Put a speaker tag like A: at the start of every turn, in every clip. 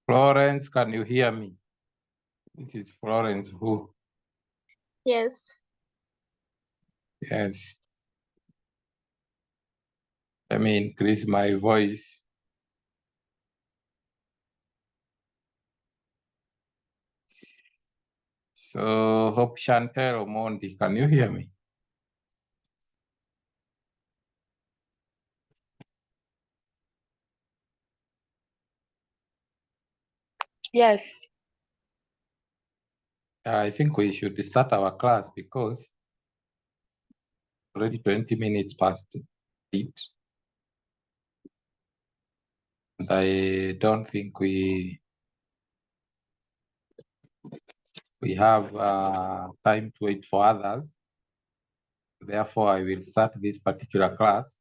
A: Florence, can you hear me? This is Florence who?
B: Yes.
A: Yes. Let me increase my voice. So hope Chantel Omondi, can you hear me?
C: Yes.
A: I think we should start our class because already 20 minutes past 8. And I don't think we have time to wait for others. Therefore, I will start this particular class.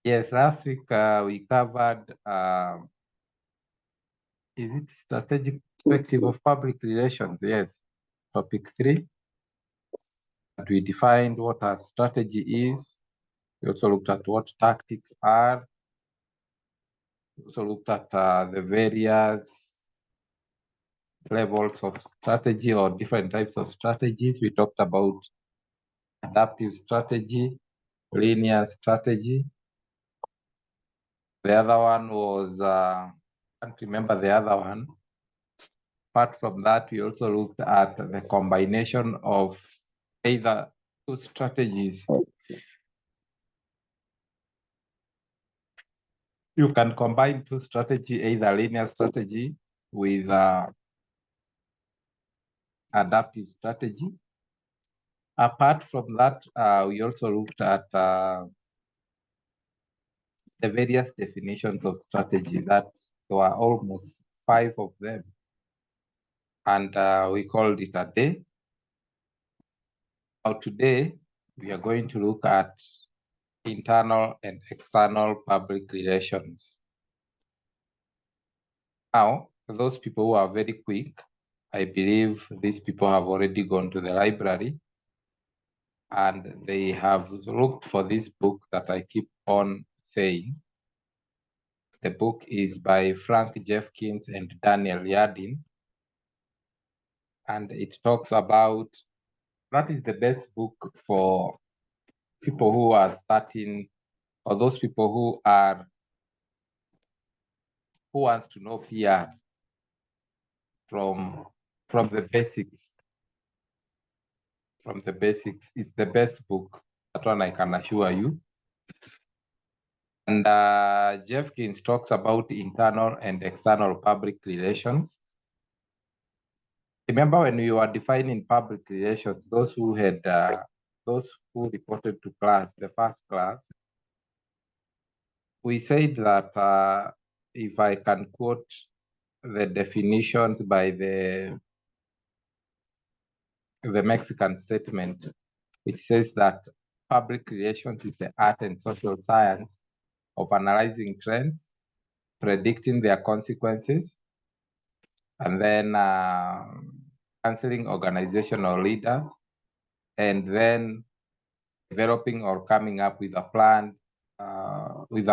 A: Yes, last week we covered, is it strategic perspective of public relations? Yes, topic 3. And we defined what a strategy is. We also looked at what tactics are. We also looked at the various levels of strategy or different types of strategies. We talked about adaptive strategy, linear strategy. The other one was, I can't remember the other one. Apart from that, we also looked at the combination of either two strategies. You can combine two strategy, either linear strategy with adaptive strategy. Apart from that, we also looked at the various definitions of strategy, that there were almost 5 of them. And we called it a day. Now today, we are going to look at internal and external public relations. Now, those people who are very quick, I believe these people have already gone to the library and they have looked for this book that I keep on saying. The book is by Frank Jeffkins and Daniel Yadin. And it talks about, that is the best book for people who are starting, or those people who wants to know PR from the basics. From the basics, it's the best book. That one I can assure you. And Jeffkins talks about internal and external public relations. Remember when we were defining public relations, those who reported to class, the first class, we said that if I can quote the definitions by the Mexican statement, it says that public relations is the art and social science of analyzing trends, predicting their consequences, and then counseling organizational leaders, and then developing or coming up with a plan, with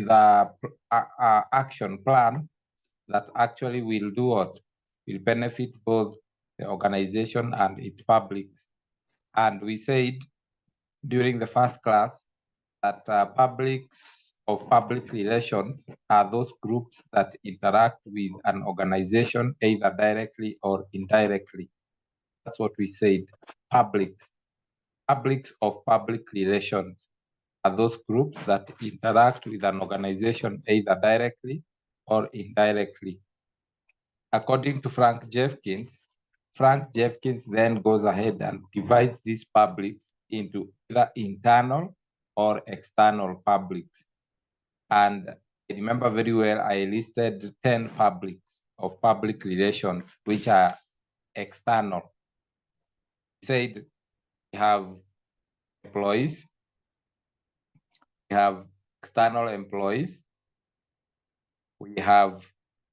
A: a action plan that actually will do what will benefit both the organization and its publics. And we said during the first class that publics of public relations are those groups that interact with an organization either directly or indirectly. That's what we said. Publics of public relations are those groups that interact with an organization either directly or indirectly. According to Frank Jeffkins then goes ahead and divides these publics into either internal or external publics. And I remember very well, I listed 10 publics of public relations, which are external. He said we have employees, we have external employees, we have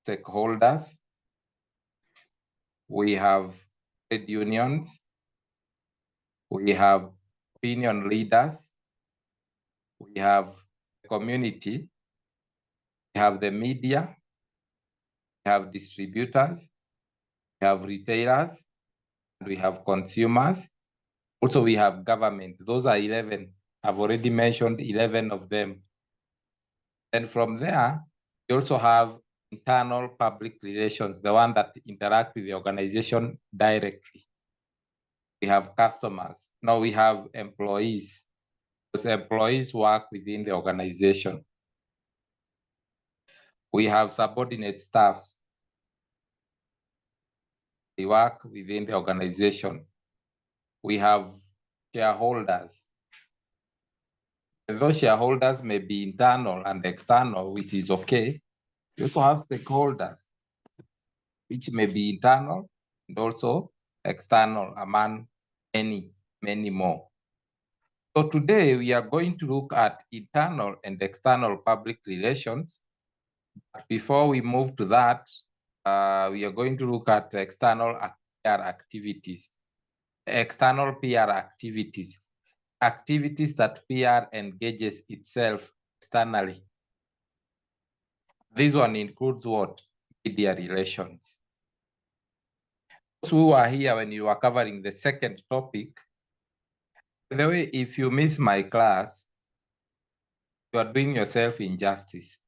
A: stakeholders, we have trade unions, we have opinion leaders, we have community, we have the media, we have distributors, we have retailers, and we have consumers. Also, we have government. Those are 11. I've already mentioned 11 of them. And from there, we also have internal public relations, the one that interact with the organization directly. We have customers. Now we have employees. Those employees work within the organization. We have subordinate staffs. They work within the organization. We have shareholders. Those shareholders may be internal and external, which is okay. We also have stakeholders, which may be internal and also external, among many more. So today we are going to look at internal and external public relations. But before we move to that, we are going to look at external PR activities. External PR activities, activities that PR engages itself externally. This one includes what? Media relations. Those who are here when you are covering the second topic, by the way, if you miss my class, you are doing yourself injustice.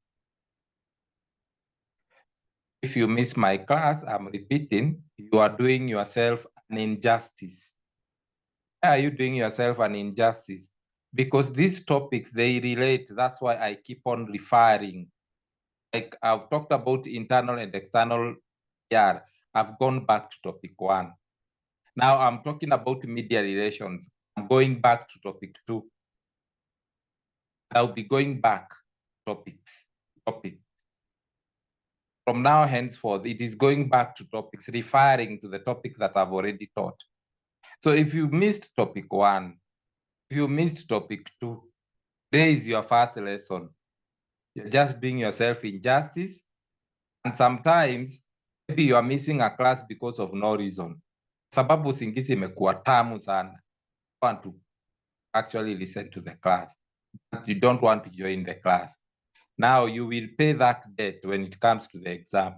A: If you miss my class, I'm repeating, you are doing yourself an injustice. Why are you doing yourself an injustice? Because these topics, they relate. That's why I keep on referring. Like I've talked about internal and external PR. I've gone back to topic 1. Now I'm talking about media relations. I'm going back to topic 2. I'll be going back topics. From now henceforth, it is going back to topics, referring to the topic that I've already taught. So if you missed topic 1, if you missed topic 2, today is your first lesson. You're just doing yourself injustice. And sometimes, maybe you are missing a class because of no reason. Sababu usingizi imekuwa tamu sana. You want to actually listen to the class, but you don't want to join the class. Now you will pay that debt when it comes to the exam.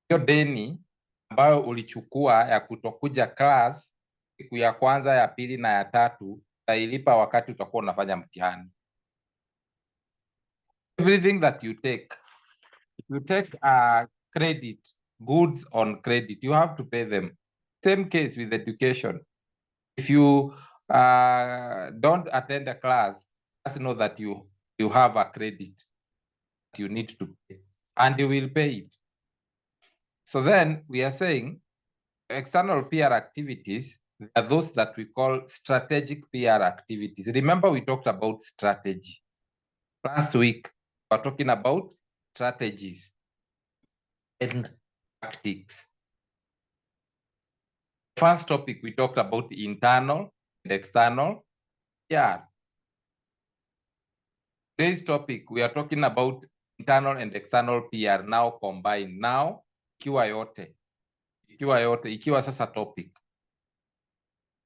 A: Hiyo deni ambayo ulichukua ya kutokuja class siku ya kwanza, ya pili na ya tatu, utailipa wakati utakuwa unafanya mtihani. Everything that you take, if you take credit, goods on credit, you have to pay them. Same case with education. If you don't attend a class, just know that you have a credit that you need to pay, and you will pay it. So then we are saying external PR activities are those that we call strategic PR activities. Remember, we talked about strategy. Last week, we were talking about strategies and tactics. First topic, we talked about internal and external PR. Today's topic, we are talking about internal and external PR now combined. Now, ikiwa yote, ikiwa sasa topic.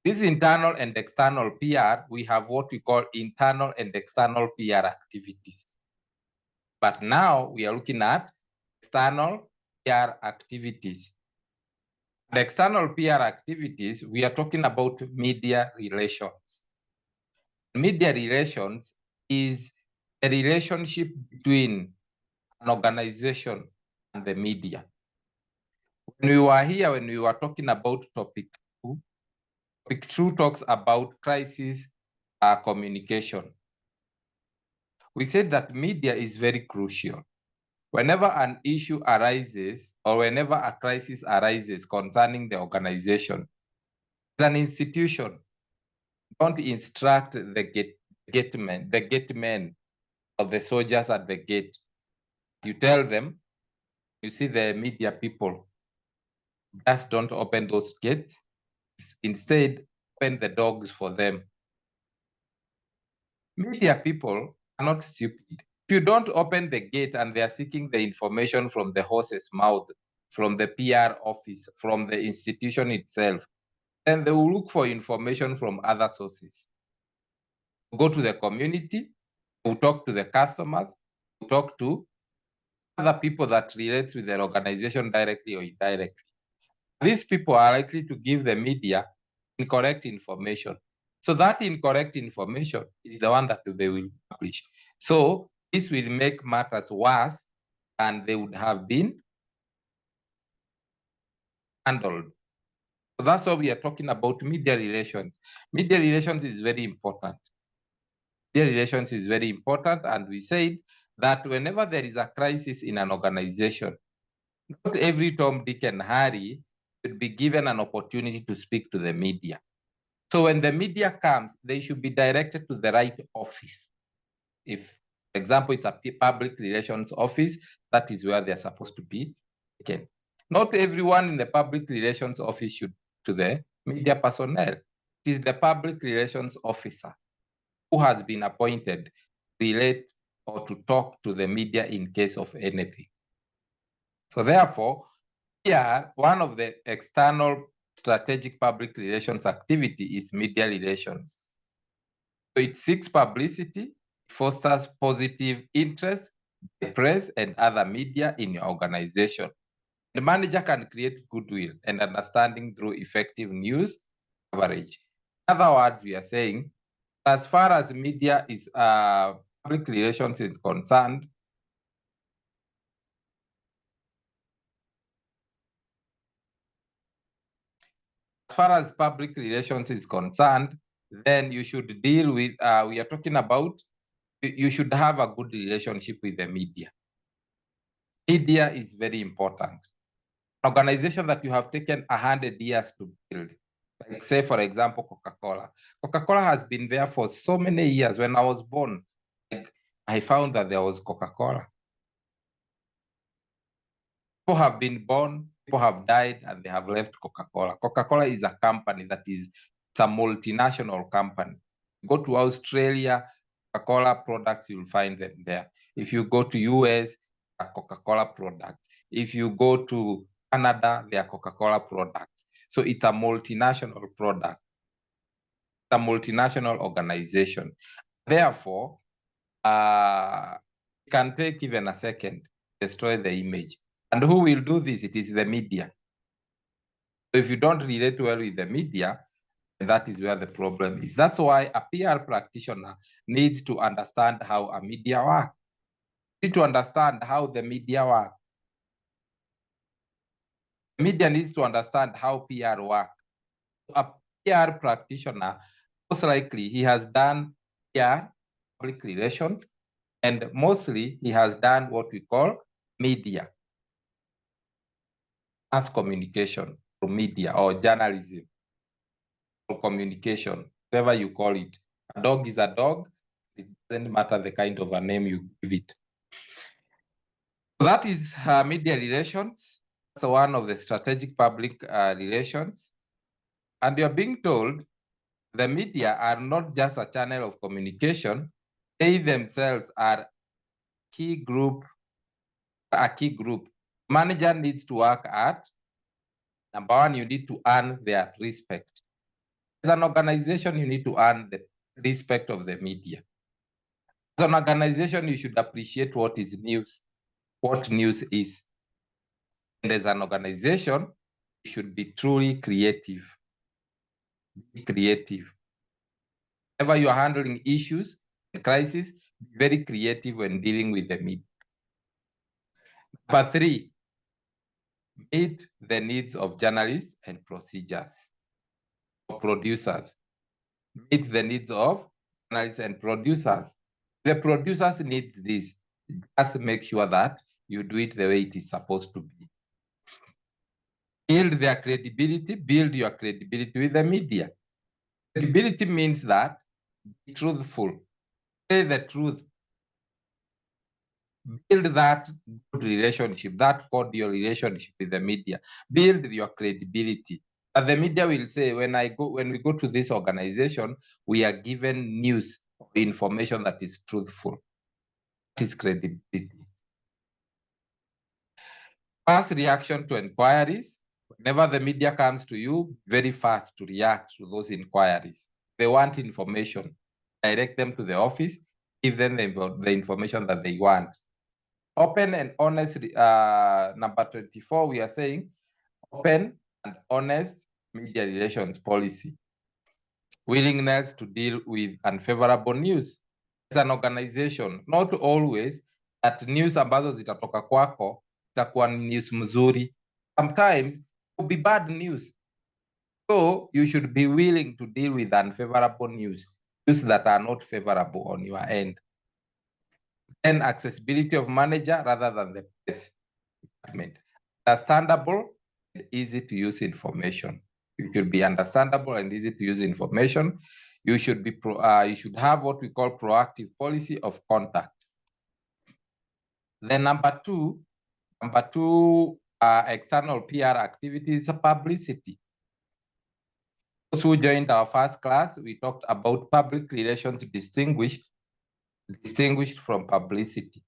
A: This internal and external PR, we have what we call internal and external PR activities. But now we are looking at external PR activities. The external PR activities, we are talking about media relations. Media relations is a relationship between an organization and the media. When we were here, when we were talking about topic 2, topic 2 talks about crisis communication. We said that media is very crucial. Whenever an issue arises or whenever a crisis arises concerning the organization, as an institution, don't instruct the gatemen or the soldiers at the gate. You tell them, you see the media people, just don't open those gates. Instead, open the dogs for them. Media people are not stupid. If you don't open the gate and they are seeking the information from the horse's mouth, from the PR office, from the institution itself, then they will look for information from other sources. go to the community, we'll talk to the customers, we'll talk to other people that relate with their organization directly or indirectly. These people are likely to give the media incorrect information. So that incorrect information is the one that they will publish. So this will make matters worse than they would have been handled. So that's why we are talking about media relations. Media relations is very important. Media relations is very important, and we said that whenever there is a crisis in an organization, not every Tom, Dick, and Harry should be given an opportunity to speak to the media. So when the media comes, they should be directed to the right office. If, for example, it's a public relations office, that is where they're supposed to be taken. Not everyone in the public relations office should to the media personnel. It is the public relations officer who has been appointed to relate or to talk to the media in case of anything. So therefore, here, one of the external strategic public relations activity is media relations. So it seeks publicity, fosters positive interest, the press and other media in your organization. The manager can create goodwill and understanding through effective news coverage. In other words, we are saying, as far as media is public relations is concerned, as far as public relations is concerned, then you should deal with, we are talking about, you should have a good relationship with the media. Media is very important. An organization that you have taken 100 years to build, like say, for example, Coca-Cola. Coca-Cola has been there for so many years. When I was born, I found that there was Coca-Cola. People have been born, people have died, and they have left Coca-Cola. Coca-Cola is a company that is, it's a multinational company. Go to Australia, Coca-Cola products, you'll find them there. If you go to US, a Coca-Cola products. If you go to Canada, they are Coca-Cola products. So it's a multinational product. It's a multinational organization. Therefore, it can take even a second to destroy the image. And who will do this? It is the media. So if you don't relate well with the media, that is where the problem is. That's why a PR practitioner needs to understand how a media works. Need to understand how the media works. The media needs to understand how PR works. A PR practitioner, most likely he has done PR, public relations, and mostly he has done what we call media, mass communication, or media, or journalism, or communication, whatever you call it. A dog is a dog. It doesn't matter the kind of a name you give it. That is media relations. That's one of the strategic public relations. And you're being told the media are not just a channel of communication. They themselves are a key group. Manager needs to work at, number one, you need to earn their respect. As an organization, you need to earn the respect of the media. As an organization, you should appreciate what is news, what news is. And as an organization, you should be truly creative. Be creative. Whenever you are handling issues and crises, be very creative when dealing with the media. Number three, meet the needs of journalists and procedures or producers. Meet the needs of journalists and producers. The producers need this. Just make sure that you do it the way it is supposed to be. Build their credibility, build your credibility with the media. Credibility means that be truthful, say the truth, build that good relationship, that cordial relationship with the media, build your credibility. And the media will say, when we go to this organization, we are given news or information that is truthful. That is credibility. Fast reaction to inquiries. Whenever the media comes to you, very fast to react to those inquiries. They want information. direct them to the office, give them the information that they want. Open and honest, number 24, we are saying open and honest media relations policy. Willingness to deal with unfavorable news. As an organization, not always that news ambazo zitatoka kwako zitakuwa news mzuri. Sometimes it will be bad news. So you should be willing to deal with unfavorable news that are not favorable on your end. Then accessibility of manager rather than the press department. Understandable and easy to use information. You should be understandable and easy to use information. You should be you should have what we call proactive policy of contact. Then number two, external PR activities, publicity. Those who joined our first class, we talked about public relations distinguished from publicity.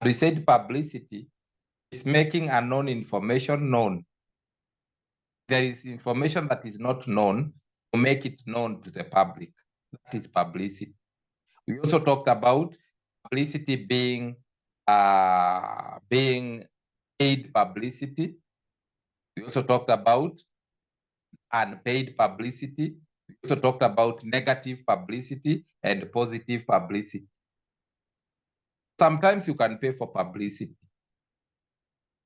A: We said publicity is making unknown information known. There is information that is not known to make it known to the public. That is publicity. We also talked about publicity being paid publicity. We also talked about unpaid publicity. We also talked about negative publicity and positive publicity. Sometimes you can pay for publicity.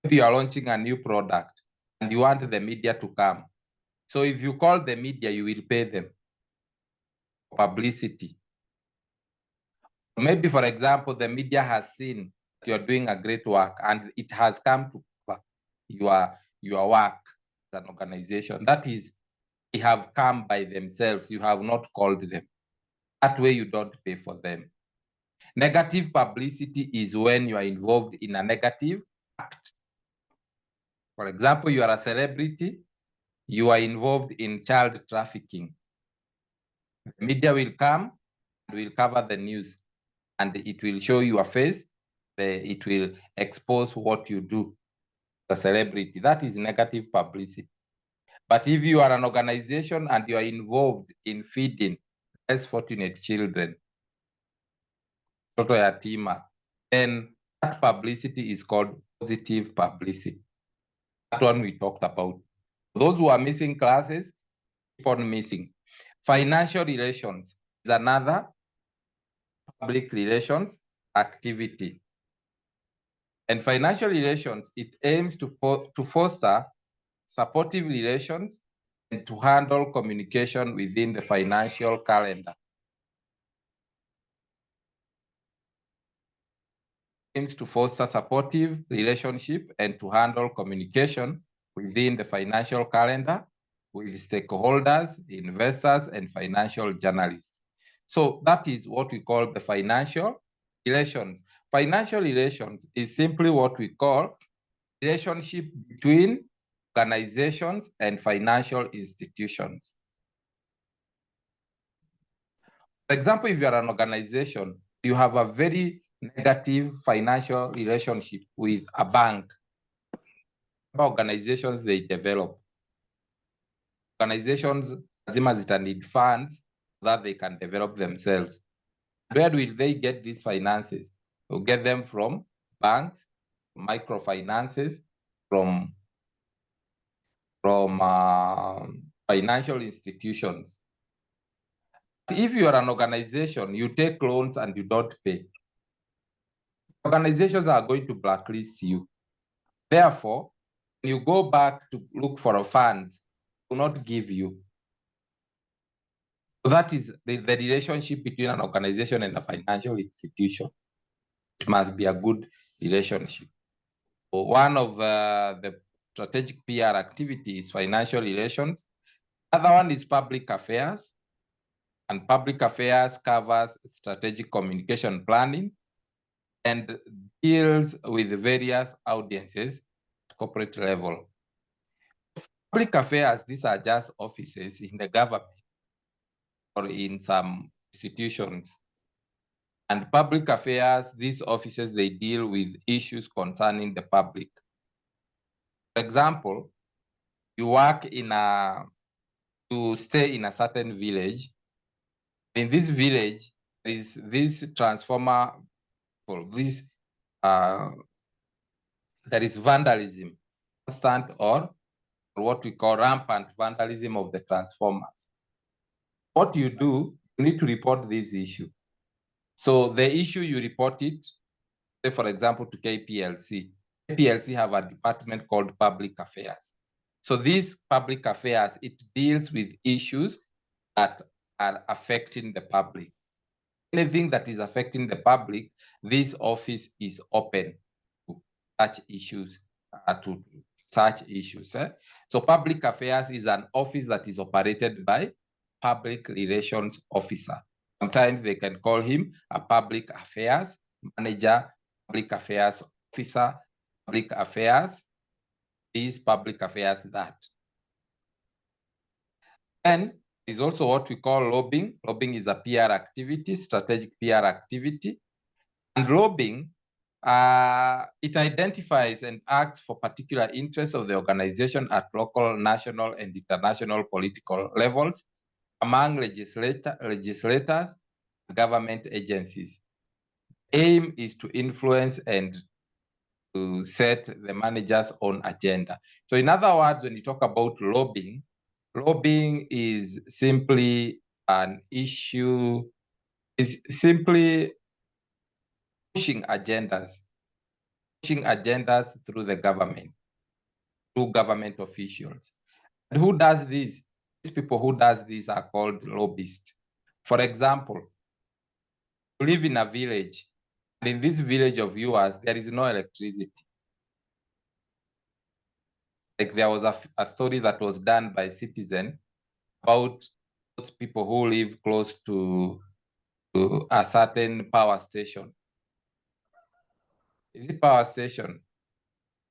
A: If you are launching a new product and you want the media to come. So if you call the media, you will pay them for publicity. Maybe, for example, the media has seen that you are doing a great work and it has come to cover your work as an organization. That is, they have come by themselves. You have not called them. That way you don't pay for them. Negative publicity is when you are involved in a negative act. For example, you are a celebrity, you are involved in child trafficking. The media will come and will cover the news and it will show your face. It will expose what you do as a celebrity. That is negative publicity. But if you are an organization and you are involved in feeding less fortunate children, toto yatima, then that publicity is called positive publicity. That one we talked about. Those who are missing classes, keep on missing. Financial relations is another public relations activity. And financial relations, it aims to foster supportive relations and to handle communication within the financial calendar. Aims to foster supportive relationship and to handle communication within the financial calendar with stakeholders, investors, and financial journalists. So that is what we call the financial relations. Financial relations is simply what we call relationship between organizations and financial institutions. For example, if you are an organization, you have a very negative financial relationship with a bank. Organizations, they develop. Organizations lazima zita need funds so that they can develop themselves. Where will they get these finances? They'll get them from banks, microfinances, from financial institutions. If you are an organization, you take loans and you don't pay, organizations are going to blacklist you. Therefore, when you go back to look for a fund, do not give you. So that is the relationship between an organization and a financial institution. It must be a good relationship. So one of the strategic PR activities is financial relations. Other one is public affairs. And public affairs covers strategic communication planning and deals with various audiences at corporate level. Public affairs, these are just offices in the government or in some institutions. And public affairs, these offices, they deal with issues concerning the public. For example, you stay in a certain village In this village, there is this transformer, or this there is vandalism, constant or what we call rampant vandalism of the transformers. What you do, you need to report this issue. So the issue, you report it, say for example, to KPLC. KPLC have a department called Public Affairs. So this Public Affairs, it deals with issues that are affecting the public. Anything that is affecting the public, this office is open to such issues. So Public Affairs is an office that is operated by public relations officer. Sometimes they can call him a public affairs manager, public affairs officer, public affairs this, public affairs that. And is also what we call lobbying. Lobbying is a PR activity, strategic PR activity. And lobbying, it identifies and acts for particular interests of the organization at local, national, and international political levels among legislators, government agencies. Aim is to influence and to set the manager's own agenda. So in other words, when you talk about lobbying, lobbying is simply an issue, is simply pushing agendas through the government, through government officials. And who does this? These people who does this are called lobbyists. For example, you live in a village, and in this village of yours, there is no electricity. Like there was a story that was done by Citizen about those people who live close to a certain power station. In this power station,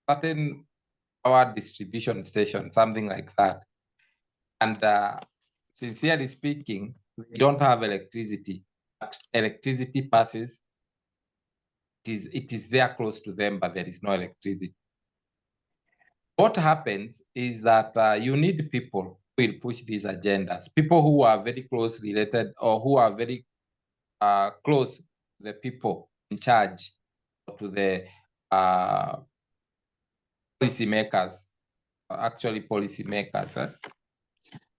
A: certain power distribution station, something like that. And sincerely speaking, we don't have electricity. But electricity passes. It is there close to them, but there is no electricity. What happens is that you need people who will push these agendas, people who are very close related or who are very close to the people in charge, to the policymakers, actually policymakers.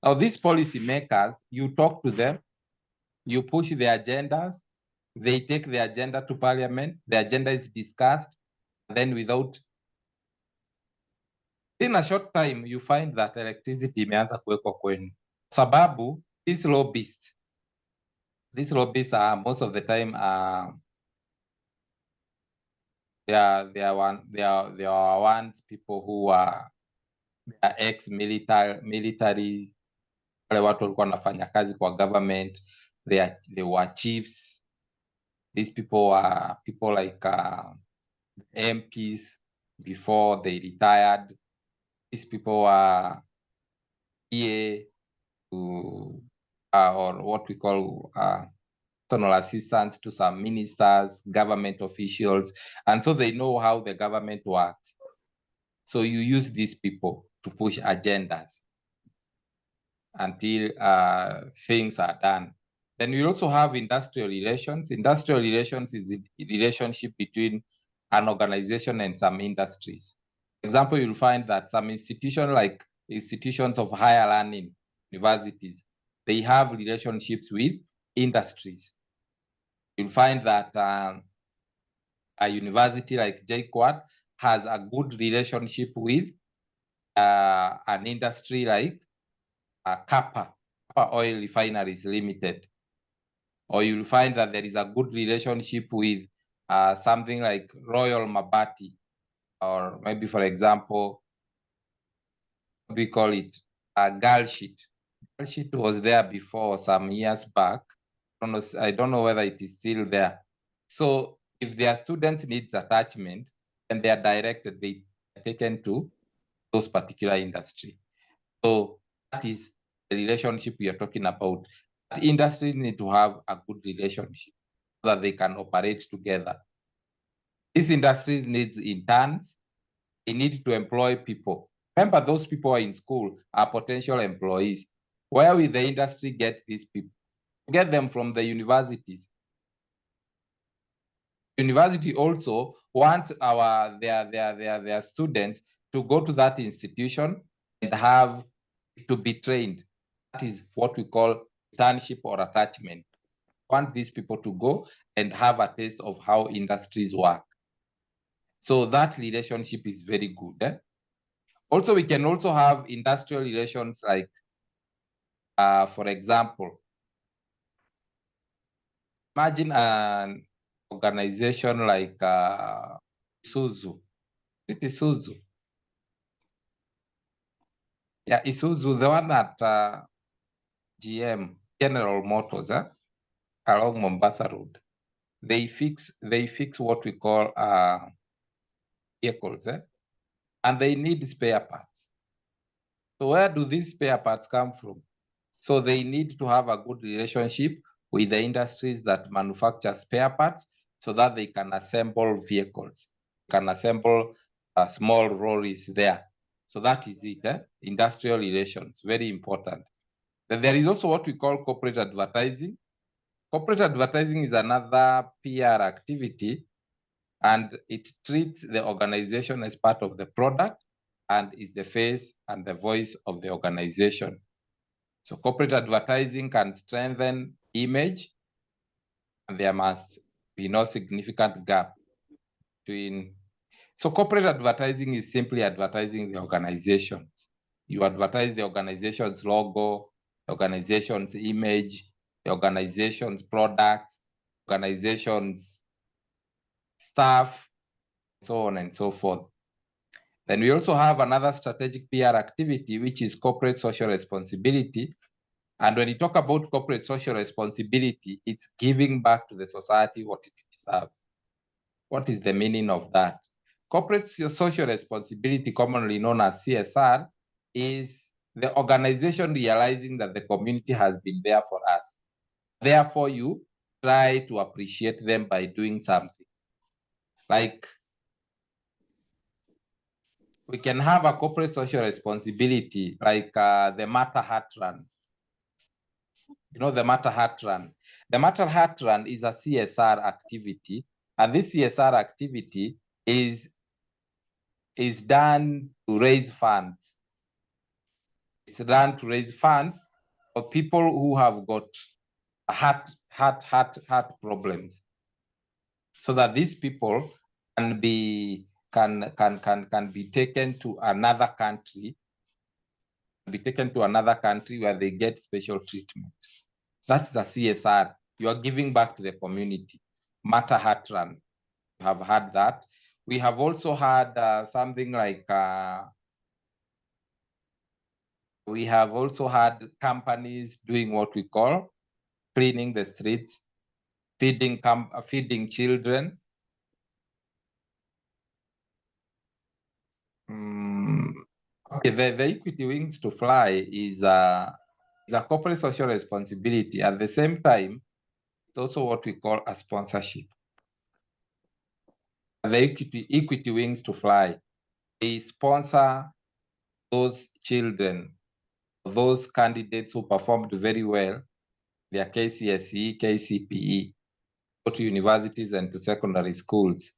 A: Now, these policymakers, you talk to them, you push the agendas, they take the agenda to parliament, the agenda is discussed, and then in a short time, you find that electricity imeanza kuwekwa kwenu. Sababu, these lobbyists are most of the time they are ones people who are ex-military, wale watu walikuwa wanafanya kazi kwa government, they were chiefs. These people are people like MPs before they retired. These people are PA or what we call personal assistants to some ministers, government officials, and so they know how the government works. So you use these people to push agendas until things are done. Then we also have industrial relations. Industrial relations is a relationship between an organization and some industries. For example, you'll find that some institutions like institutions of higher learning, universities, they have relationships with industries. You'll find that a university like JKUAT has a good relationship with an industry like Kappa Oil Refineries Limited. Or you'll find that there is a good relationship with something like Royal Mabati, or maybe, for example, what we call it, Galshit. Galshit was there before some years back. I don't know whether it is still there. So if their students needs attachment and they are directed, they are taken to those particular industry. So that is the relationship we are talking about. But industries need to have a good relationship so that they can operate together. These industries needs interns. They need to employ people. Remember, those people are in school are potential employees. Where will the industry get these people? get them from the universities. University also wants their students to go to that institution and have to be trained. That is what we call internship or attachment. Want these people to go and have a taste of how industries work. So that relationship is very good. Also, we can also have industrial relations like, for example, imagine an organization like Isuzu. Isuzu. Yeah, Isuzu, the one at GM, General Motors, along Mombasa Road. They fix what we call vehicles, and they need spare parts. So where do these spare parts come from? So they need to have a good relationship with the industries that manufacture spare parts so that they can assemble vehicles, can assemble small lorries there. So that is it, industrial relations, very important. Then there is also what we call corporate advertising. Corporate advertising is another PR activity, and it treats the organization as part of the product and is the face and the voice of the organization. So corporate advertising can strengthen image, and there must be no significant gap between. So corporate advertising is simply advertising the organizations. You advertise the organization's logo, the organization's image, the organization's products, organization's staff, so on and so forth. Then we also have another strategic PR activity, which is corporate social responsibility. And when you talk about corporate social responsibility, it's giving back to the society what it deserves. What is the meaning of that? Corporate social responsibility, commonly known as CSR, is the organization realizing that the community has been there for us. Therefore, you try to appreciate them by doing something. Like, we can have a corporate social responsibility, like the Matter Hat Run. You know, the Matter Hat Run. The Matter Hat Run is a CSR activity, and this CSR activity is done to raise funds. It's done to raise funds for people who have got heart problems, so that these people can be taken to another country, where they get special treatment. That's a CSR. You are giving back to the community. Matter Hat Run. We have had that. We have also had something like we have also had companies doing what we call cleaning the streets, feeding children. Okay, the Equity Wings to Fly is a corporate social responsibility. At the same time, it's also what we call a sponsorship. The Equity Wings to Fly, they sponsor those children, those candidates who performed very well, their KCSE, KCPE, go to universities and to secondary schools.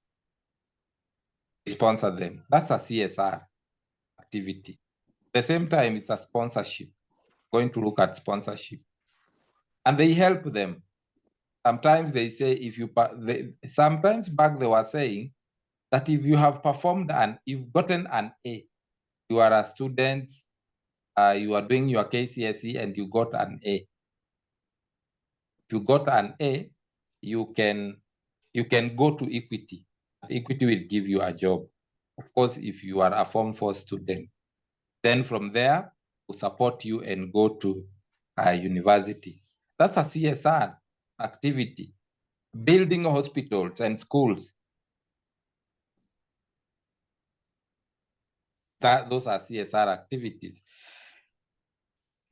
A: They sponsor them. That's a CSR activity. At the same time, it's a sponsorship. Going to look at sponsorship. And they help them. Sometimes they say, if you, sometimes back they were saying that if you have performed and you've gotten an A, you are a student, you are doing your KCSE and you got an A. If you got an A, you can go to Equity. Equity will give you a job. Of course, if you are a Form 4 student, then from there, we'll support you and go to a university. That's a CSR activity. Building hospitals and schools. Those are CSR activities.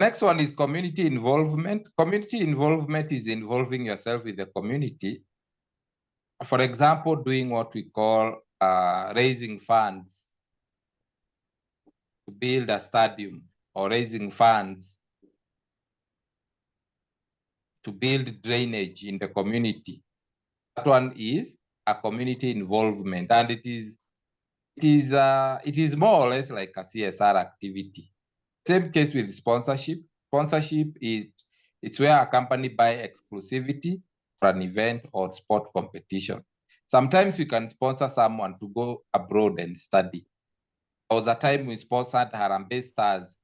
A: Next one is community involvement. Community involvement is involving yourself with the community. For example, doing what we call raising funds to build a stadium, or raising funds to build drainage in the community. That one is a community involvement, and it is more or less like a CSR activity. Same case with sponsorship. Sponsorship it's where a company buy exclusivity for an event or sport competition. Sometimes we can sponsor someone to go abroad and study. There was a time we sponsored Harambee Stars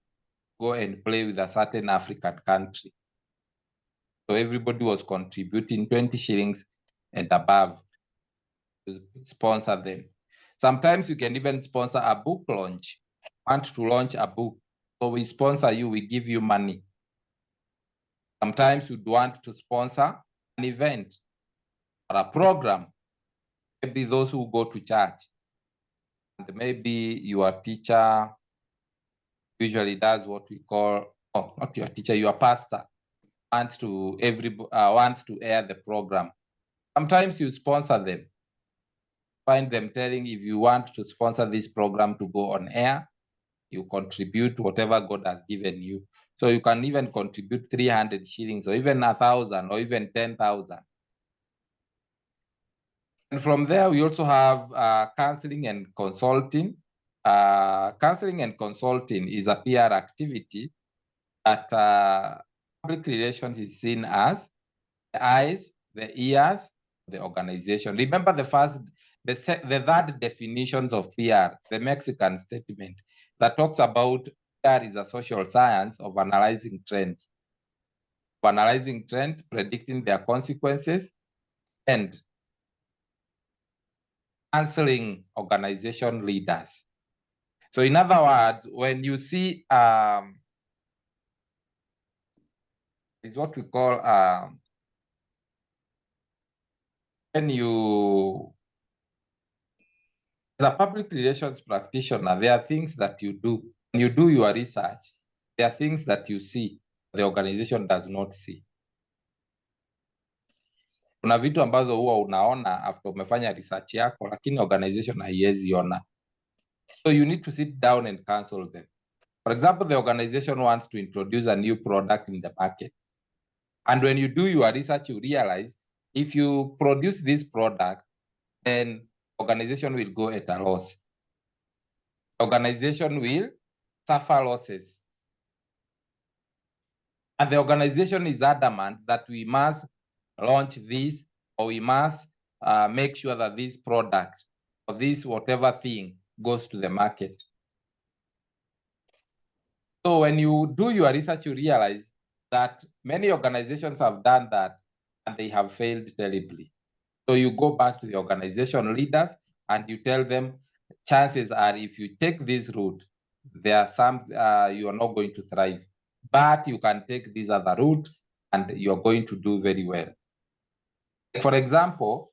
A: go and play with a certain African country. So everybody was contributing 20 shillings and above to sponsor them. Sometimes you can even sponsor a book launch. Want to launch a book, so we sponsor you, we give you money. Sometimes you'd want to sponsor an event or a program. Maybe those who go to church, and maybe your teacher usually does what we call, oh, not your teacher, your pastor wants to air the program. Sometimes you sponsor them. Find them telling, if you want to sponsor this program to go on air, you contribute whatever God has given you. So you can even contribute 300 shillings or even 1,000 or even 10,000. And from there, we also have counseling and consulting. Counseling and consulting is a PR activity that public relations is seen as the eyes, the ears, the organization. Remember the third definitions of PR, the Mexican statement that talks about PR is a social science of analyzing trends, predicting their consequences, and counseling organization leaders. So in other words, when you see is what we call when you, as a public relations practitioner, there are things that you do. When you do your research, there are things that you see the organization does not see. Kuna vitu ambazo huwa unaona after umefanya research yako, lakini organization haiwezi ona. So you need to sit down and counsel them. For example, the organization wants to introduce a new product in the market. And when you do your research, you realize if you produce this product, then organization will go at a loss. Organization will suffer losses. And the organization is adamant that we must launch this, or we must make sure that this product or this whatever thing goes to the market. So when you do your research, you realize that many organizations have done that and they have failed terribly. So you go back to the organization leaders and you tell them, chances are if you take this route, there are some you are not going to thrive, but you can take this other route and you're going to do very well. For example,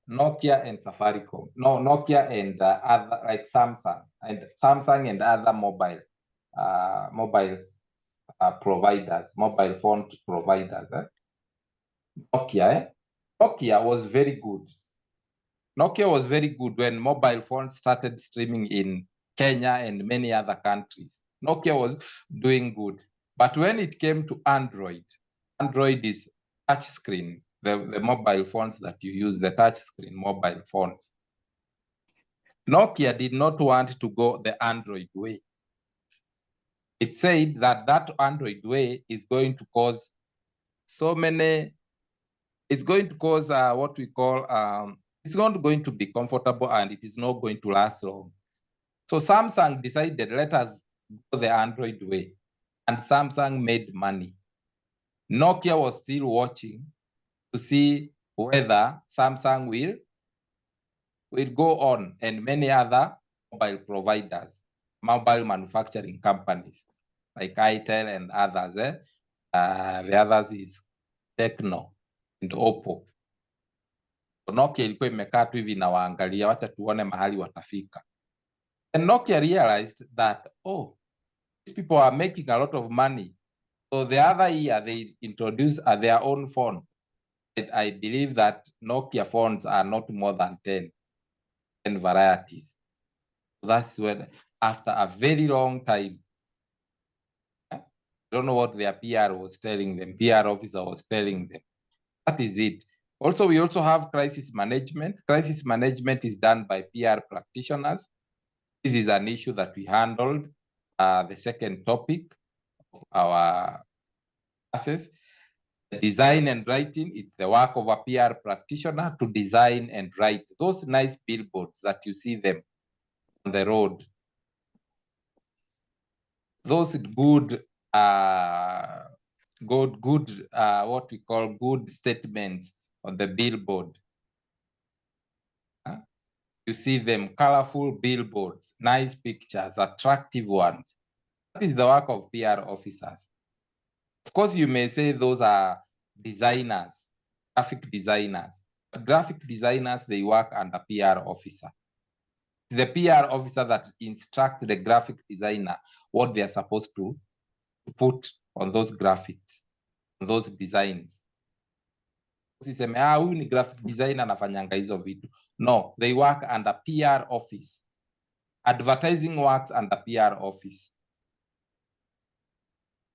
A: Nokia and Safaricom, Nokia and other like Samsung and other mobile providers, mobile phone providers. Nokia was very good. Nokia was very good when mobile phones started streaming in Kenya and many other countries. Nokia was doing good. But when it came to Android is touchscreen, the mobile phones that you use, the touchscreen mobile phones. Nokia did not want to go the Android way. It said that Android way is going to cause it's going to cause what we call, it's not going to be comfortable and it is not going to last long. So Samsung decided, let us go the Android way, and Samsung made money. Nokia was still watching to see whether Samsung will go on, and many other mobile providers, mobile manufacturing companies like Itel and others. The others is Tecno and Oppo. Nokia ilikuwa imekaa tu hivi na waangalia, wacha tuone mahali watafika. And Nokia realized that, oh, these people are making a lot of money. So the other year they introduced their own phone. And I believe that Nokia phones are not more than 10 varieties. So that's when, after a very long time, I don't know what their PR was telling them, PR officer was telling them. That is it. Also, we also have crisis management. Crisis management is done by PR practitioners. This is an issue that we handled, the second topic of our classes. Design and writing, it's the work of a PR practitioner to design and write those nice billboards that you see them on the road. Those good, what we call good statements on the billboard. You see them, colorful billboards, nice pictures, attractive ones. That is the work of PR officers. Of course, you may say those are designers, graphic designers. But graphic designers, they work under PR officer. It's the PR officer that instructs the graphic designer what they are supposed to put on those graphics, on those designs. Usiseme, huyu ni graphic designer anafanyanga hizo vitu. No, they work under PR office. Advertising works under PR office.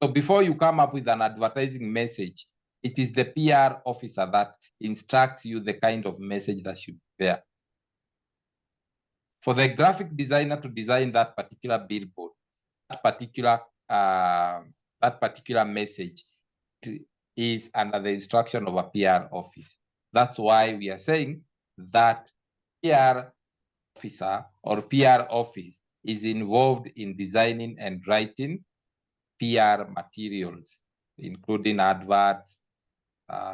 A: So before you come up with an advertising message, it is the PR officer that instructs you the kind of message that should be there. For the graphic designer to design that particular billboard, that particular message is under the instruction of a PR office. That's why we are saying that PR officer or PR office is involved in designing and writing PR materials, including adverts,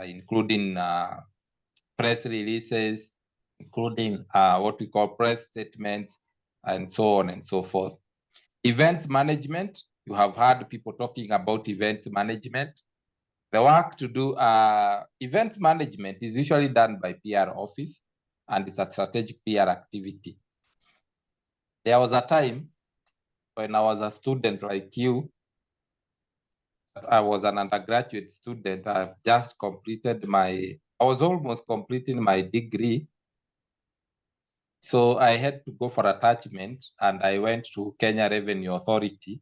A: including press releases, including what we call press statements, and so on and so forth. Event management, you have heard people talking about event management. The work to do event management is usually done by PR office, and it's a strategic PR activity. There was a time when I was a student like you, I was an undergraduate student. I've just completed I was almost completing my degree. So I had to go for attachment, and I went to Kenya Revenue Authority,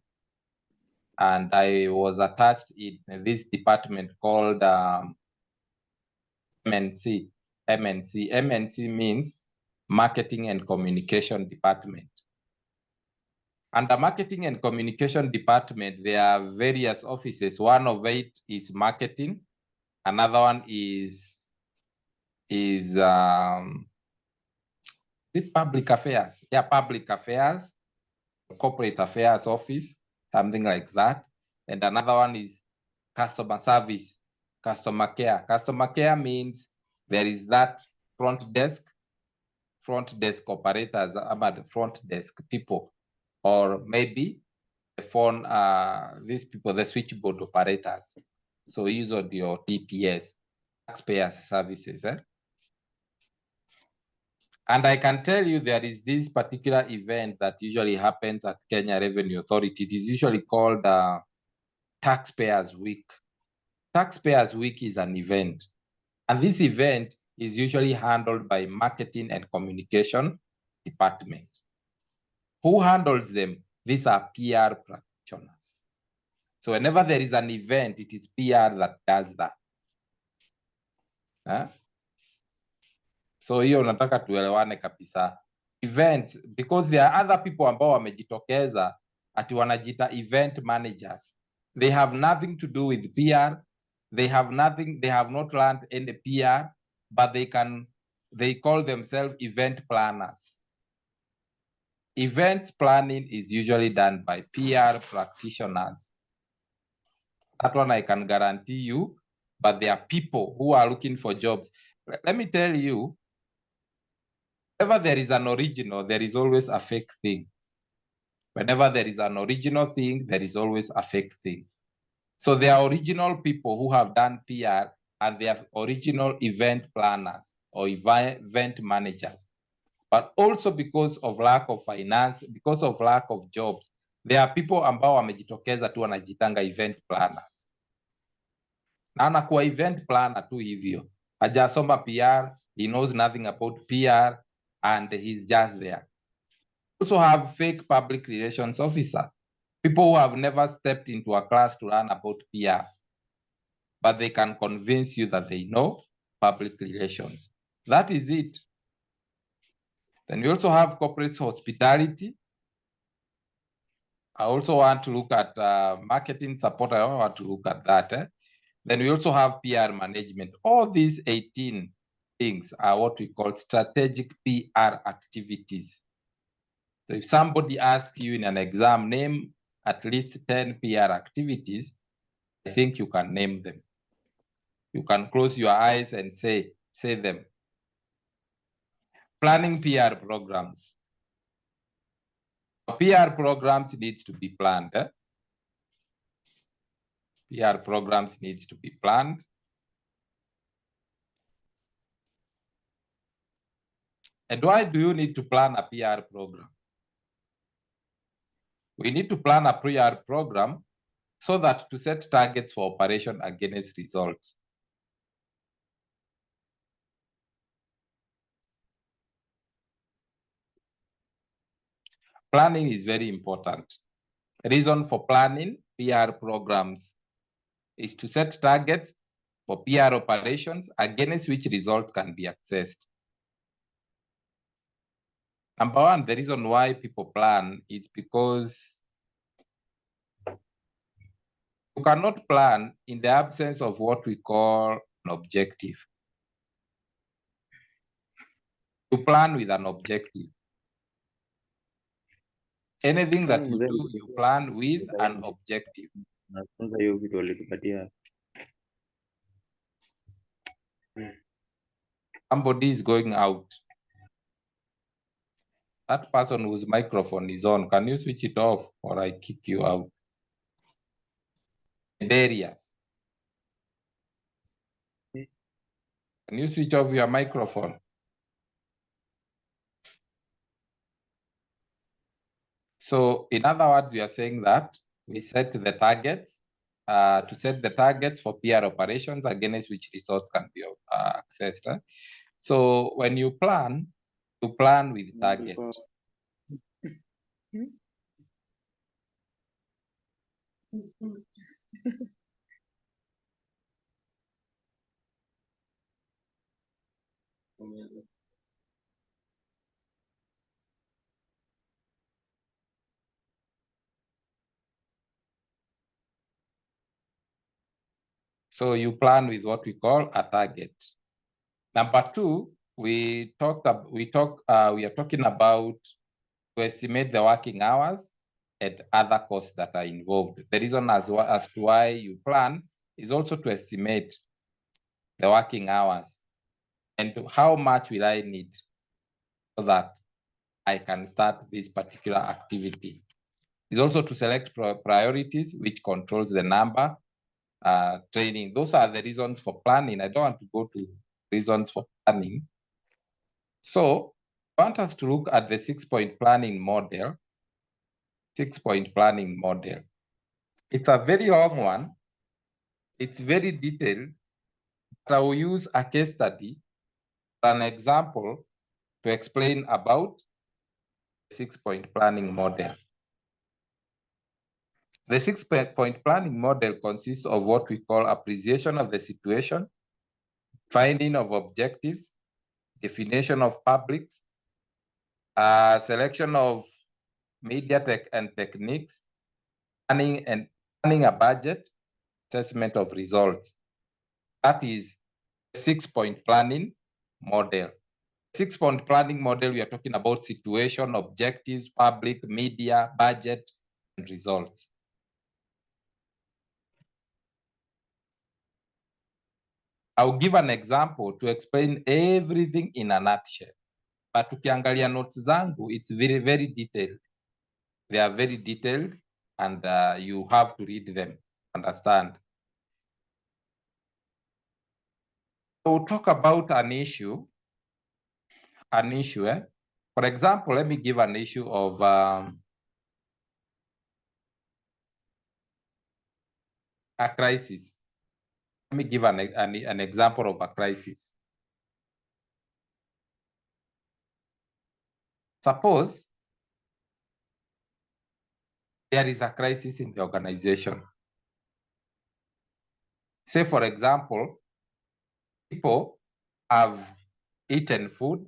A: and I was attached in this department called MNC. MNC means Marketing and Communication Department. Under Marketing and Communication Department, there are various offices. One of it is marketing. Another one is public affairs. Yeah, public affairs, corporate affairs office, something like that. And another one is customer service, customer care. Customer care means there is that front desk operators, about front desk people, or maybe the phone, these people, the switchboard operators. So use of your TPS, taxpayers services. And I can tell you there is this particular event that usually happens at Kenya Revenue Authority. It is usually called Taxpayers Week. Taxpayers Week is an event. And this event is usually handled by Marketing and Communication Department. Who handles them? These are PR practitioners. So whenever there is an event, it is PR that does that. So hiyo nataka tuelewane kabisa. Event, because there are other people ambao wamejitokeza ati wanajiita event managers. They have nothing to do with PR. They have not learned any PR, but they call themselves event planners. Event planning is usually done by PR practitioners. That one I can guarantee you, but there are people who are looking for jobs. Let me tell you, whenever there is an original, there is always a fake thing. Whenever there is an original thing, there is always a fake thing. So there are original people who have done PR, and they are original event planners or event managers. But also because of lack of finance, because of lack of jobs, there are people ambao wamejitokeza tu wanajitanga event planners. Na anakuwa event planner tu hivyo. Hajasoma PR, he knows nothing about PR, and he's just there. Also have fake public relations officer. People who have never stepped into a class to learn about PR, but they can convince you that they know public relations. That is it. Then we also have corporate hospitality. I also want to look at marketing support. I don't want to look at that. Then we also have PR management. All these 18 things are what we call strategic PR activities. So if somebody asks you in an exam, name at least 10 PR activities, I think you can name them. You can close your eyes and say them. Planning PR programs. PR programs need to be planned. PR programs need to be planned. And why do you need to plan a PR program? We need to plan a PR program so that to set targets for operation against results. Planning is very important. Reason for planning PR programs is to set targets for PR operations against which results can be accessed. Number one, the reason why people plan is because you cannot plan in the absence of what we call an objective. You plan with an objective. Anything that you do, you plan with an objective. Somebody is going out. That person whose microphone is on, can you switch it off or I kick you out? Areas. Can you switch off your microphone? So in other words, we are saying that we set the targets to set the targets for PR operations against which results can be accessed. So when you plan with targets. So you plan with what we call a target. Number two, we are talking about to estimate the working hours and other costs that are involved. The reason as to why you plan is also to estimate the working hours and how much will I need so that I can start this particular activity. It's also to select priorities, which controls the number, training. Those are the reasons for planning. I don't want to go to reasons for planning. So I want us to look at the 6-point planning model. 6-point planning model. It's a very long one. It's very detailed. But I will use a case study, an example, to explain about the 6-point planning model. The 6-point planning model consists of what we call appreciation of the situation, finding of objectives, definition of publics, selection of media tech and techniques, planning a budget, assessment of results. That is the 6-point planning model. 6-point planning model, we are talking about situation, objectives, public, media, budget, and results. I'll give an example to explain everything in a nutshell. But ukiangalia notes zangu, it's very, very detailed. They are very detailed and you have to read them, understand. We'll talk about an issue. For example, let me give an issue of a crisis. Let me give an example of a crisis. Suppose there is a crisis in the organization. Say, for example, people have eaten food,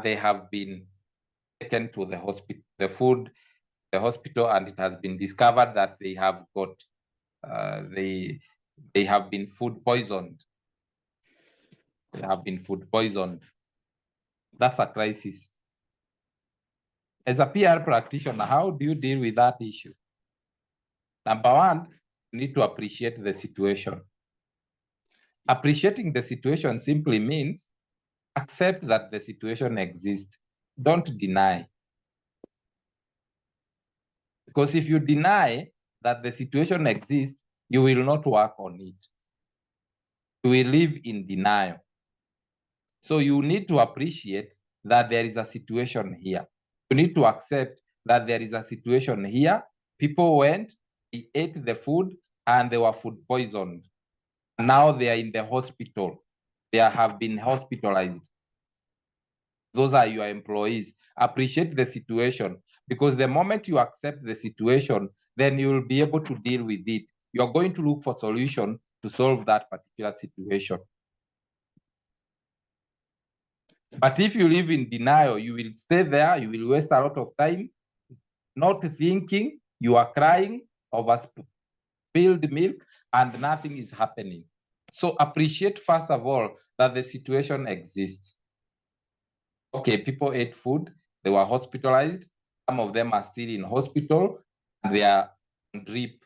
A: they have been taken to the hospital, the hospital, and it has been discovered that they have got, they have been food poisoned. They have been food poisoned. That's a crisis. As a PR practitioner, how do you deal with that issue? Number one, you need to appreciate the situation. Appreciating the situation simply means accept that the situation exists. Don't deny. Because if you deny that the situation exists, you will not work on it. You will live in denial. So you need to appreciate that there is a situation here. You need to accept that there is a situation here. People went, they ate the food, and they were food poisoned. Now they are in the hospital. They have been hospitalized. Those are your employees. Appreciate the situation, because the moment you accept the situation, then you will be able to deal with it. You're going to look for solution to solve that particular situation. But if you live in denial, you will stay there, you will waste a lot of time not thinking, you are crying over spilled milk, and nothing is happening. So appreciate, first of all, that the situation exists. Okay, people ate food, they were hospitalized, some of them are still in hospital, and they are on drip.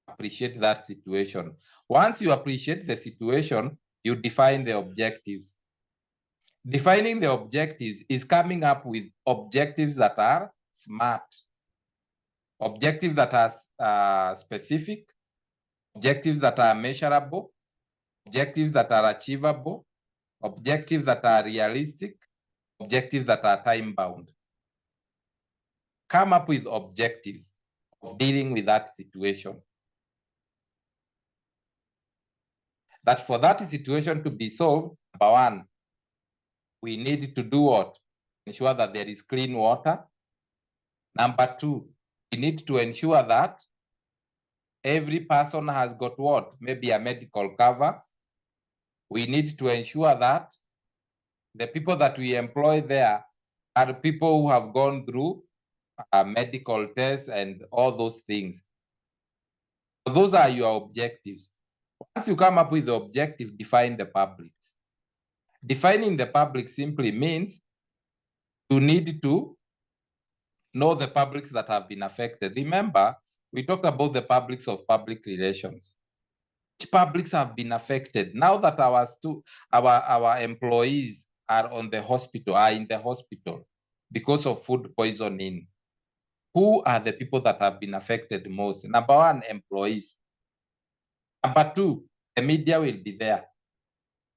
A: Appreciate that situation. Once you appreciate the situation, you define the objectives. Defining the objectives is coming up with objectives that are SMART, objectives that are specific, objectives that are measurable, objectives that are achievable, objectives that are realistic, objectives that are time-bound. Come up with objectives of dealing with that situation. That for that situation to be solved, number one, we need to do what? Ensure that there is clean water. Number two, we need to ensure that every person has got what? Maybe a medical cover. We need to ensure that the people that we employ there are people who have gone through medical tests and all those things. So those are your objectives. Once you come up with the objective, define the publics. Defining the public simply means you need to know the publics that have been affected. Remember, we talked about the publics of public relations. Which publics have been affected? Now that our employees are in the hospital because of food poisoning, who are the people that have been affected most? Number one, employees. Number two, the media will be there.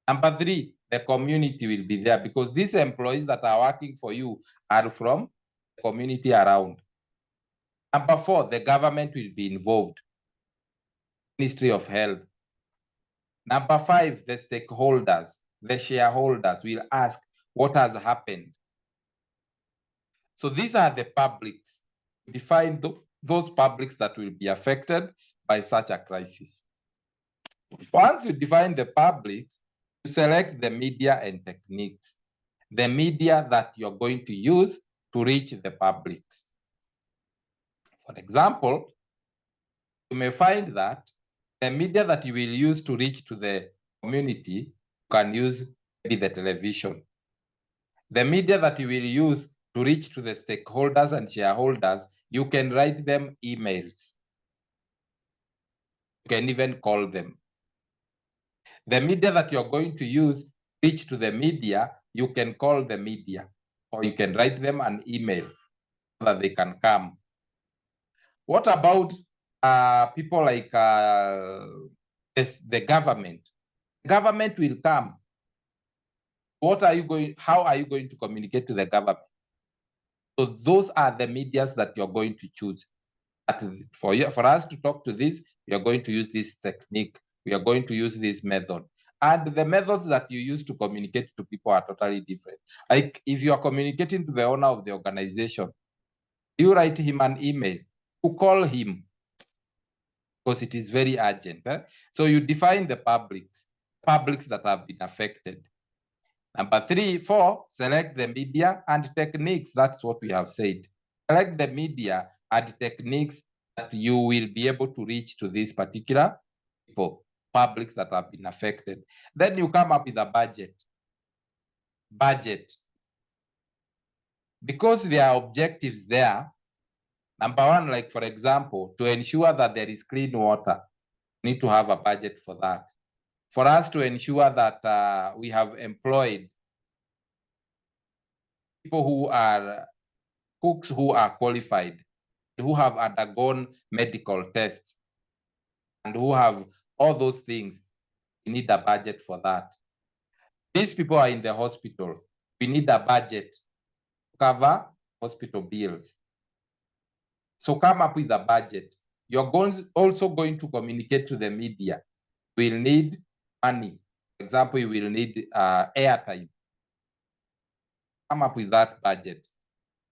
A: Number three, the community will be there, because these employees that are working for you are from the community around. Number four, the government will be involved. Ministry of Health. Number five, the stakeholders, the shareholders will ask what has happened. So these are the publics. Define those publics that will be affected by such a crisis. Once you define the publics, you select the media and techniques, the media that you're going to use to reach the publics. For example, you may find that the media that you will use to reach to the community, you can use maybe the television. The media that you will use to reach to the stakeholders and shareholders, you can write them emails. You can even call them. The media that you're going to use to reach to the media, you can call the media, or you can write them an email so that they can come. What about people like the government? Government will come. How are you going to communicate to the government? So those are the medias that you're going to choose. For us to talk to this, we are going to use this technique. We are going to use this method. And the methods that you use to communicate to people are totally different. Like if you are communicating to the owner of the organization, You write him an email, you call him, because it is very urgent. So you define the publics that have been affected. Number 3, 4, select the media and techniques. That's what we have said. Select the media and techniques that you will be able to reach to these particular people, publics that have been affected. Then you come up with a budget. Because there are objectives there. Number 1, like for example, to ensure that there is clean water, we need to have a budget for that. For us to ensure that we have employed people who are cooks who are qualified, who have undergone medical tests, and who have all those things, we need a budget for that. These people are in the hospital. We need a budget to cover hospital bills. So come up with a budget. You're also going to communicate to the media. We'll need money. For example, you will need airtime. Come up with that budget.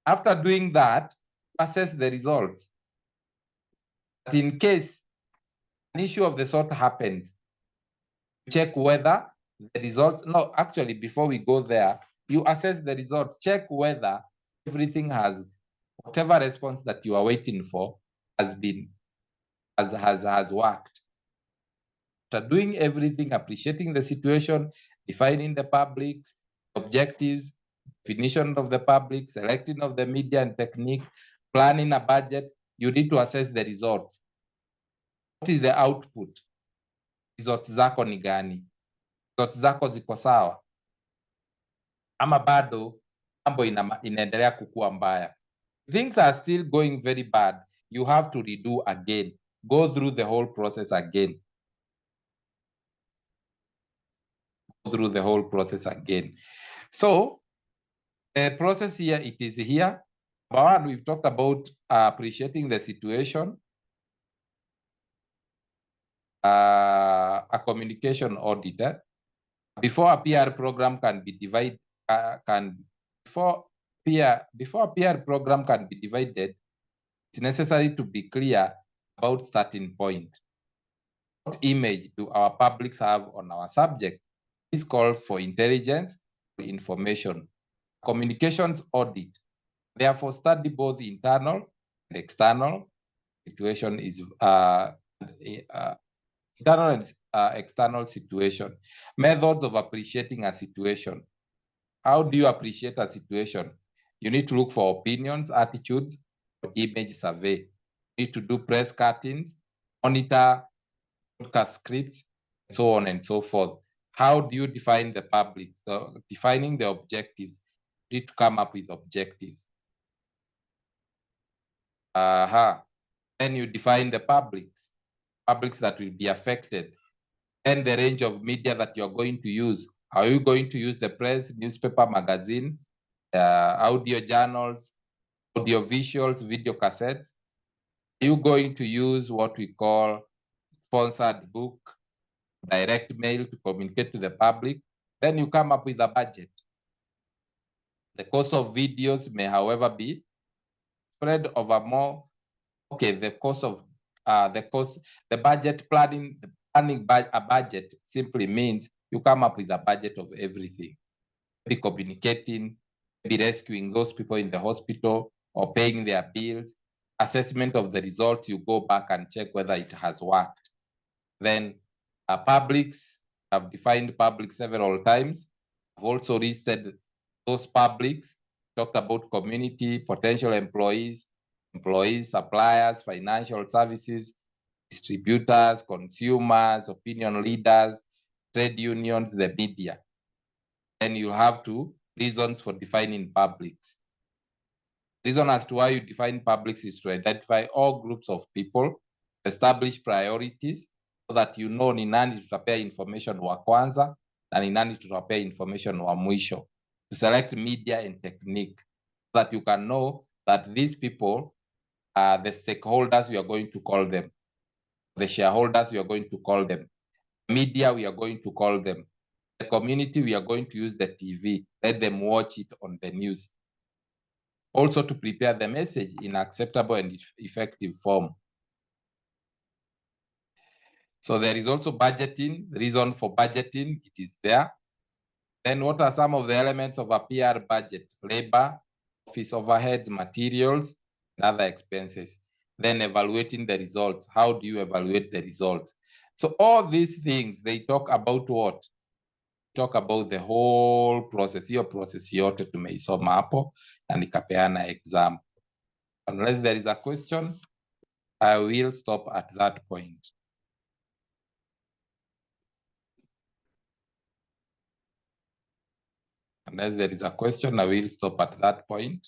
A: After doing that, assess the results. But in case an issue of the sort happens, check whether the results, no, actually, before we go there, you assess the results, check whether everything has, whatever response that you are waiting for has worked. After doing everything, appreciating the situation, defining the publics, objectives, definition of the public, selecting of the media and technique, planning a budget, you need to assess the results. What is the output? Results zako ni gani? Results zako ziko sawa? Ama bado mambo inaendelea kukua mbaya? Things are still going very bad. You have to redo again. Go through the whole process again. So the process here, it is here. One, we've talked about appreciating the situation, a communication auditor. Before a PR program can be divided, before a PR program can be divided, it's necessary to be clear about starting point. What image do our publics have on our subject? This calls for intelligence, for information. Communications audit. Therefore, study both internal and external situation is internal and external situation. Methods of appreciating a situation. How do you appreciate a situation? You need to look for opinions, attitudes, or image survey. You need to do press cuttings, monitor podcast scripts, and so on and so forth. How do you define the public? So defining the objectives. You need to come up with objectives. Then you define the publics that will be affected, and the range of media that you're going to use. Are you going to use the press, newspaper, magazine, audio journals, audio visuals, video cassettes? Are you going to use what we call sponsored book, direct mail to communicate to the public? Then you come up with a budget. The cost of videos may, however, be spread over more. Okay, the budget planning a budget simply means you come up with a budget of everything. Maybe communicating, maybe rescuing those people in the hospital or paying their bills, assessment of the results, you go back and check whether it has worked. Then publics, I've defined public several times. I've also listed those publics, talked about community, potential employees, suppliers, financial services, distributors, consumers, opinion leaders, trade unions, the media. Then you have reasons for defining publics. Reason as to why you define publics is to identify all groups of people, establish priorities so that you know ni nani tutapea information wa kwanza na ni nani tutapea information wa mwisho. To select media and technique so that you can know that these people are the stakeholders we are going to call them. The shareholders, we are going to call them. Media, we are going to call them. The community, we are going to use the TV. Let them watch it on the news. also to prepare the message in acceptable and effective form. So there is also budgeting, reason for budgeting, it is there. Then what are some of the elements of a PR budget? Labor, office overheads, materials, and other expenses. Then evaluating the results. How do you evaluate the results? So all these things, they talk about what? Talk about the whole process. Hiyo process yote tumeisoma hapo na nikapeana example. Unless there is a question, I will stop at that point. Unless there is a question, I will stop at that point.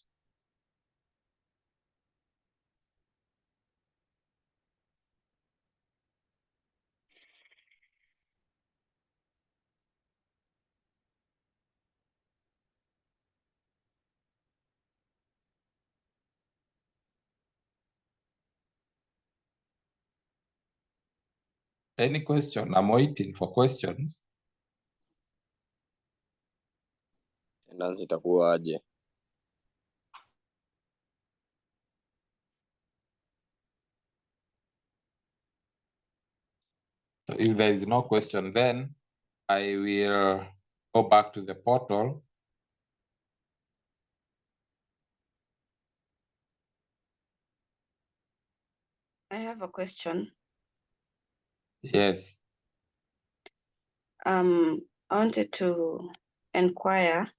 A: Any question? I'm waiting for questions.
C: Attendance itakuwaje?
A: So if there is no question, then I will go back to the portal.
D: I have a question.
A: Yes.
D: I wanted to inquire,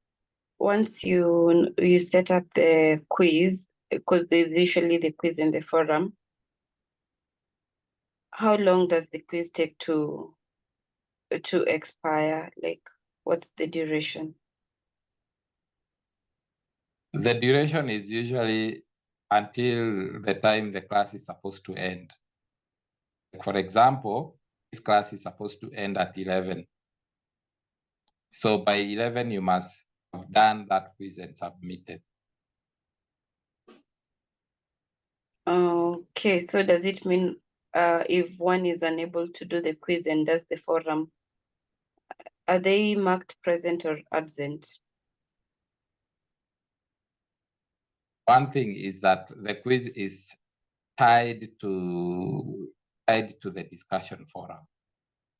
D: once you set up the quiz, because there's usually the quiz in the forum, how long does the quiz take to expire? Like, what's the duration?
A: The duration is usually until the time the class is supposed to end. For example, this class is supposed to end at 11. So by 11, you must have done that quiz and submitted.
D: Okay, so does it mean if one is unable to do the quiz and does the forum, are they marked present or absent?
A: One thing is that the quiz is tied to the discussion forum.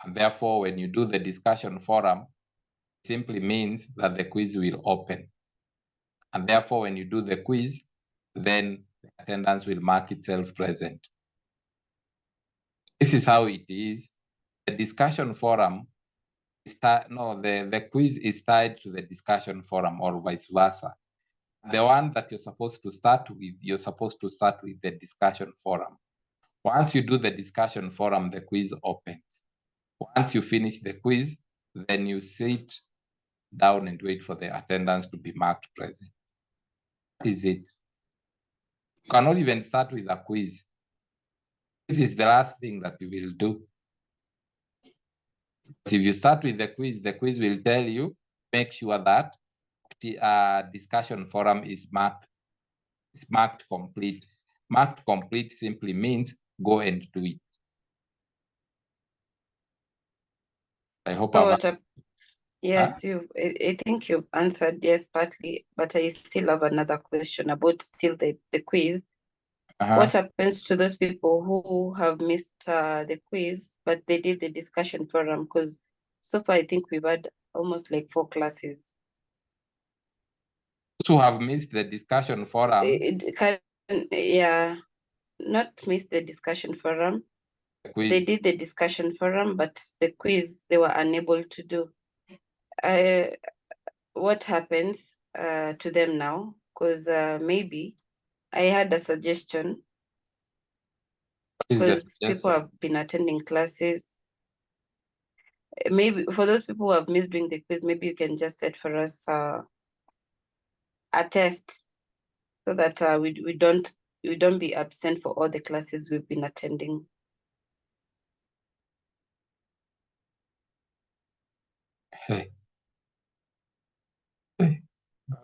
A: And therefore, when you do the discussion forum, it simply means that the quiz will open. And therefore, when you do the quiz, then the attendance will mark itself present. This is how it is. The discussion forum is the quiz is tied to the discussion forum or vice versa. The one that you're supposed to start with, you're supposed to start with the discussion forum. Once you do the discussion forum, the quiz opens. Once you finish the quiz, then you sit down and wait for the attendance to be marked present. That is it. You cannot even start with a quiz. This is the last thing that you will do. Because if you start with the quiz will tell you, make sure that the discussion forum is marked complete. Marked complete simply means go and do it. I hope
D: yes, I think you've answered yes, partly, but I still have another question about still the quiz. What happens to those people who have missed the quiz, but they did the discussion forum? Because so far, I think we've had almost like 4 classes.
A: Those who have missed the discussion forum.
D: Yeah, not missed the discussion forum. They did the discussion forum, but the quiz they were unable to do. What happens to them now? Because maybe I had a suggestion, because people have been attending classes. Maybe for those people who have missed doing the quiz, maybe you can just set for us a test so that we don't be absent for all the classes we've been attending.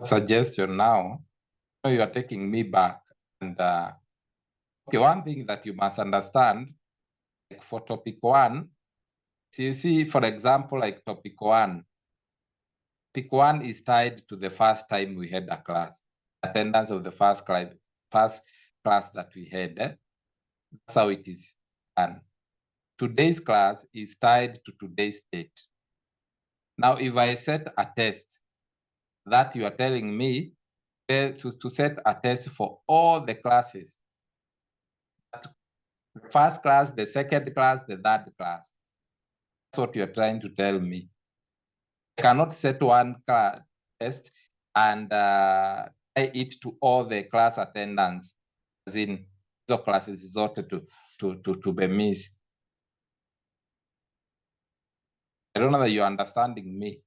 A: Suggestion now. You are taking me back. And okay, one thing that you must understand, like for topic 1, so you see, for example, like topic 1 is tied to the first time we had a class. attendance of the first class that we had. That's how it is done. Today's class is tied to today's date. Now, if I set a test that you are telling me to set a test for all the classes, the first class, the second class, the third class. That's what you're trying to tell me. I cannot set one class test and tie it to all the class attendance, as in the classes is to be missed. I don't know that you're understanding me.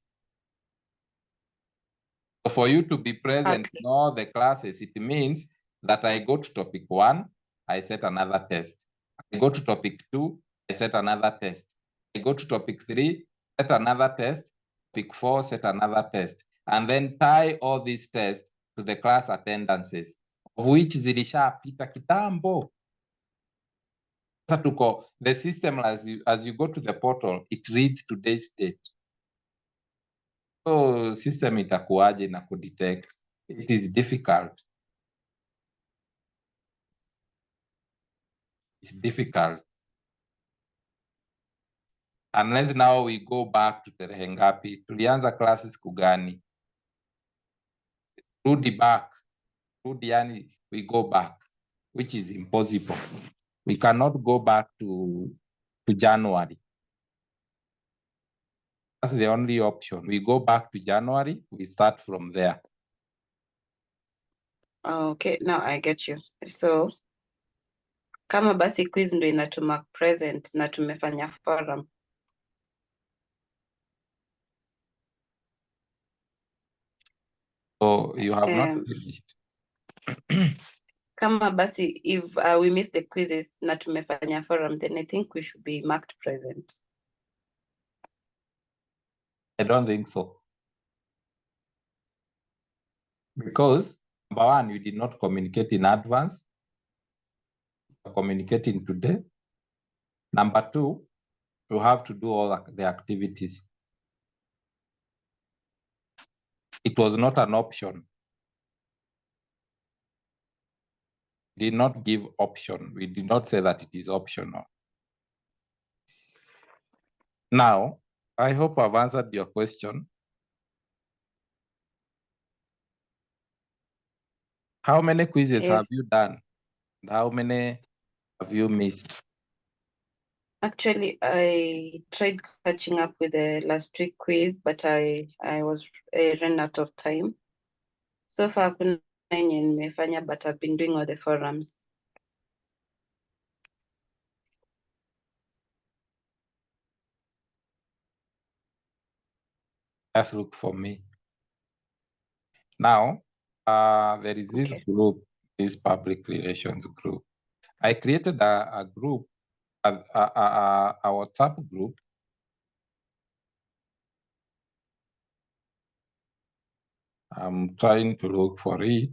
A: So for you to be present in all the classes, it means that I go to topic 1, I set another test. I go to topic 2, I set another test. I go to topic 3, set another test. Topic 4, set another test. And then tie all these tests to the class attendances, of which zilishapita kitambo. The system, as you go to the portal, it reads today's date. So system itakuwaje na kudetect? It is difficult. It's difficult. Unless now we go back to tarehe ngapi? Tulianza classes kugani? Rudi back. Rudi yani we go back, which is impossible. We cannot go back to January. That's the only option. We go back to January, we start from there.
D: Okay, now I get you. So kama basi quiz ndo inatuma present na tumefanya forum.
A: So you have not finished.
D: Kama basi if we miss the quizzes na tumefanya forum, then I think we should be marked present.
A: I don't think so. Because number one, you did not communicate in advance. You're communicating today. Number two, you have to do all the activities. It was not an option. We did not give option. We did not say that it is optional. Now, I hope I've answered your question. How many quizzes have you done? How many have you missed?
D: Actually, I tried catching up with the last week quiz, but I ran out of time. So far, kuna yenye nimefanya, but I've been doing all the forums.
A: Just look for me. Now, there is this group, this public relations group. I created a group, a WhatsApp group. I'm trying to look for it.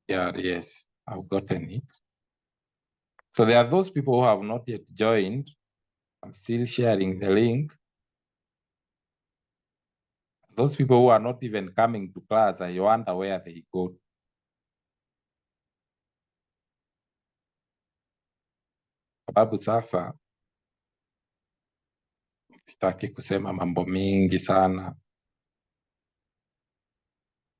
A: Yeah, yes, I've gotten it. So there are those people who have not yet joined. I'm still sharing the link. Those people who are not even coming to class, I wonder where they go. Sababu sasa sitaki kusema mambo mingi sana.